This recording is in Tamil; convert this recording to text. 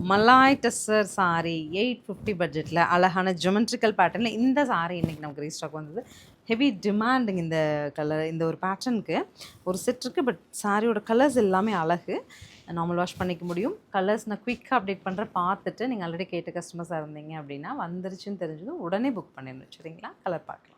மலாய் டெஸ்ஸர் சாரி 850 பட்ஜெட்டில் அழகான ஜொமெட்ரிக்கல் பேட்டர்னில் இந்த சாரி இன்றைக்கி நமக்கு ரீஸ்டாக் வந்தது. ஹெவி டிமாண்டுங்க இந்த கலர், இந்த ஒரு பேட்டர்னுக்கு ஒரு செட் இருக்குது. பட் சாரியோட கலர்ஸ் எல்லாமே அழகு, நார்மல் வாஷ் பண்ணிக்க முடியும். கலர்ஸ் நான் குயிக்காக அப்டேட் பண்ணுறேன், பார்த்துட்டு நீங்கள் ஆல்ரெடி கேட்ட கஸ்டமர்ஸாக இருந்தீங்க அப்படின்னா வந்துருச்சுன்னு தெரிஞ்சதும் உடனே புக் பண்ணிடணும். சரிங்களா? கலர் பார்க்கலாம்.